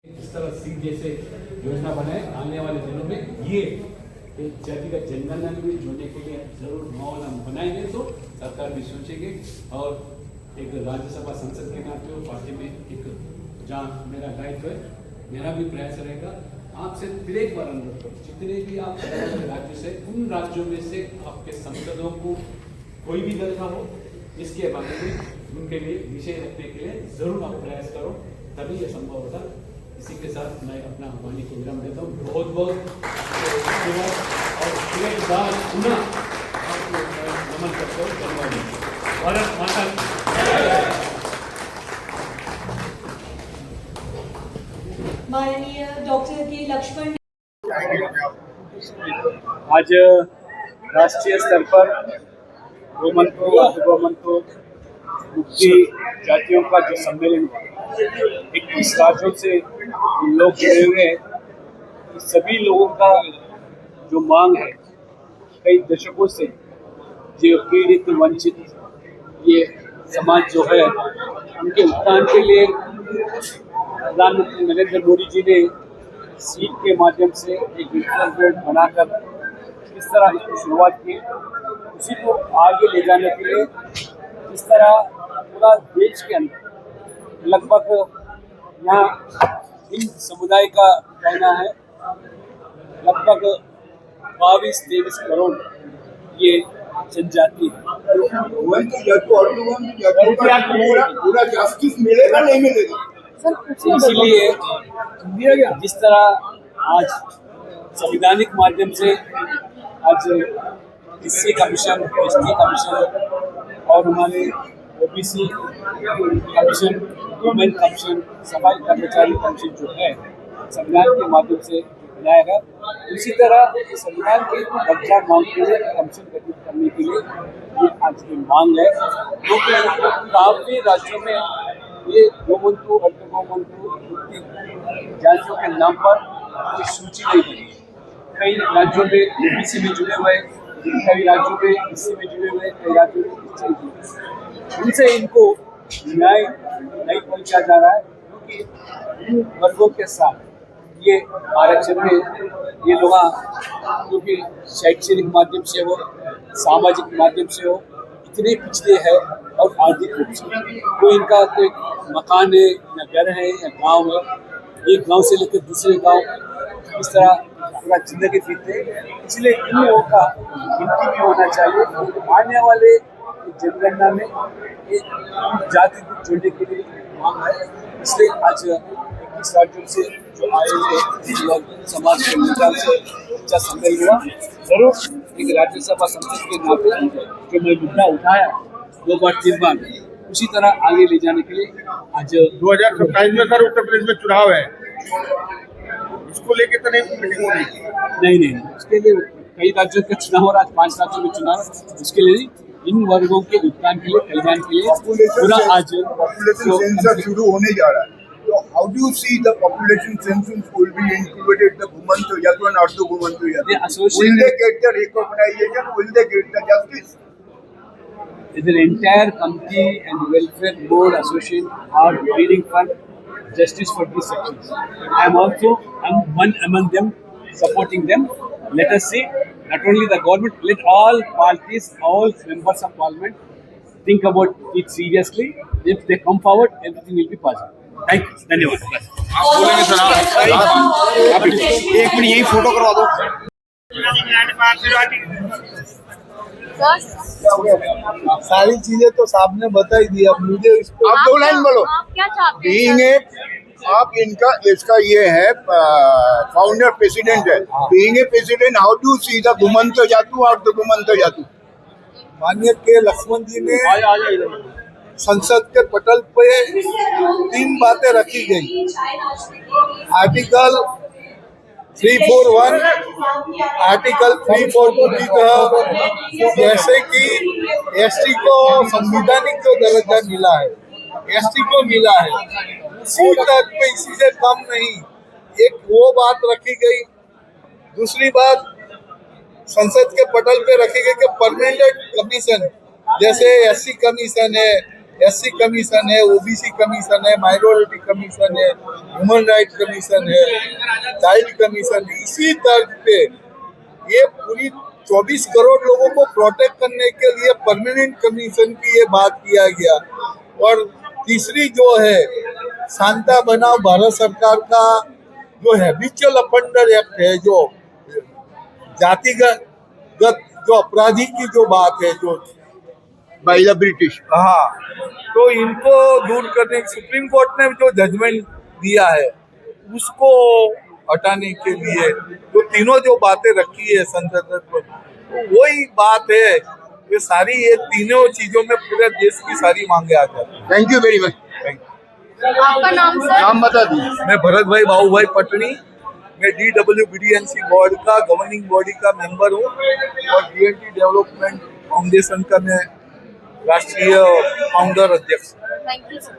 इस तरह सीट जैसे योजना बनाए आने वाले दिनों में ये एक जातिगत जनगणना में जोड़ने के लिए जरूर माहौल हम बनाएंगे तो सरकार भी सोचेगी और एक राज्यसभा संसद के नाते और पार्टी में एक जहाँ मेरा दायित्व है मेरा भी प्रयास रहेगा आपसे फिर एक बार अनुरोध करो जितने भी आप राज्य से उन राज्यों में से आपके सांसदों को कोई भी दल का हो इसके बारे में उनके लिए विषय रखने के लिए जरूर आप प्रयास करो तभी यह संभव होगा। इसी के साथ मैं अपना वाणी को विराम देता हूँ। बहुत बहुत धन्यवाद और फिर एक बार पुनः आपको नमन करते हुए धन्यवाद। भारत माता माननीय डॉक्टर के लक्ष्मण आज राष्ट्रीय स्तर पर गोमंतकों अर्धगोमंतकों मुक्ति जातियों का जो सम्मेलन हुआ 21 राज्यों से लोग जुड़े हुए हैं। सभी लोगों का जो मांग है कई दशकों से जो पीड़ित वंचित ये समाज जो है उनके उत्थान के लिए प्रधानमंत्री नरेंद्र मोदी जी ने सीट के माध्यम से एक इंटरनेट बोर्ड बनाकर इस तरह इसकी शुरुआत की उसी को आगे ले जाने के लिए इस तरह पूरा देश के अंदर लगभग यहाँ इन समुदाय का कहना है लगभग 22-23 करोड़ ये जनजाति है। इसीलिए जिस तरह आज संवैधानिक माध्यम से आज एससी कमीशन एसटी कमीशन और हमारे ओबीसी कमीशन वुमेन कमीशन सफाई कर्मचारी कमीशन जो है संविधान के माध्यम से बनाया गया उसी तरह संविधान के दर्जा मांग के लिए कमीशन गठित करने के लिए ये आज की मांग है क्योंकि काफी राज्यों में ये गोमंतु अर्धगोमंतु जातियों के नाम पर ये सूची नहीं बनी कई राज्यों में ओबीसी में जुड़े हुए कई राज्यों में एससी में जुड़े हुए कई राज्यों में एसटी में जुड़े हुए उनसे इनको न्याय नहीं पहुंचा जा रहा है क्योंकि इन वर्गों के साथ ये आरक्षण में ये लोग क्योंकि शैक्षणिक माध्यम से हो सामाजिक माध्यम से हो इतने पिछड़े हैं और आर्थिक रूप से कोई इनका कोई मकान है या घर है या गांव है एक गांव से लेकर दूसरे गांव इस तरह पूरा जिंदगी जीते इसलिए इन लोगों का गिनती भी होना चाहिए आने वाले जनगणना में एक जाति को जोड़ने के लिए मांग है इसलिए आज 21 राज्यों से जो आए हुए लोग समाज के नेता से अच्छा सम्मेलन हुआ जरूर एक राज्यसभा संसद के नाते जो मैं मुद्दा उठाया 2 बार 3 बार उसी तरह आगे ले जाने के लिए आज 2027 में सर उत्तर प्रदेश में चुनाव है इसको लेके तो नहीं नहीं उसके लिए कई राज्यों के चुनाव हो रहा है 5 राज्यों में चुनाव उसके लिए इन वर्गों के उत्थान के लिए कल्याण के लिए पूरा आज पॉपुलेशन सेंसस शुरू होने जा रहा है तो how do you see the population census will be included the गोमंतु जाति and अर्धगोमंतु जाति will they get the recognition will they get the justice the entire committee and welfare board association are leading for justice for these sections. I'm one among them supporting them. Let us see, not only the government, let all parties, all members of parliament think about it seriously. If they come forward, everything will be possible. Thank you. धन्यवाद. आप बोलेंगे sir आप एक minute यही photo करवा दो सारी चीजें तो साहब ने बताई दी अब मुझे इसको आप 2 लाइन बोलो आप क्या चाहते हैं बीइंग ए आप इनका इसका ये है फाउंडर प्रेसिडेंट है being a president how do see the गोमंतु जातु और द गोमंतु जातु माननीय के लक्ष्मण जी ने संसद के पटल पे 3 बातें रखी गई आर्टिकल 341 आर्टिकल 342 की तहत जैसे कि एसटी को संवैधानिक जो दर्जा मिला है एसटी को मिला है उसी तक पे इसी से कम नहीं एक वो बात रखी गई दूसरी बात संसद के पटल पे रखी गई कि परमानेंट कमीशन जैसे एससी कमीशन है एससी कमीशन है, ओबीसी कमीशन है, माइनॉरिटी कमीशन है, ह्यूमन राइट कमीशन है, चाइल्ड कमीशन है। इसी तर्ज पे ये पूरी 24 करोड़ लोगों को प्रोटेक्ट करने के लिए परमानेंट कमीशन की ये बात किया गया। और तीसरी जो है शांता बनाम भारत सरकार का जो हैबिचुअल अफेंडर एक्ट है, जो जातिगत जो अपराधी की जो बात है, जो बाय द ब्रिटिश, हाँ, तो इनको दूर करने सुप्रीम कोर्ट ने जो जजमेंट दिया है उसको हटाने के लिए जो तीनों जो बातें रखी है संसद में, तो वही बात है। ये सारी ये तीनों चीजों में पूरे देश की सारी मांगे आ जाती हैं। Thank you very much. आपका नाम सर? नाम बता दीजिए। मैं भरत भाई बाबू भाई पटनी, मैं DWBDNC बोर्ड का गवर्निंग बॉडी का मेंबर हूँ और DNT डेवलपमेंट फाउंडेशन का मैं राष्ट्रीय फाउंडर अध्यक्ष। Thank you sir.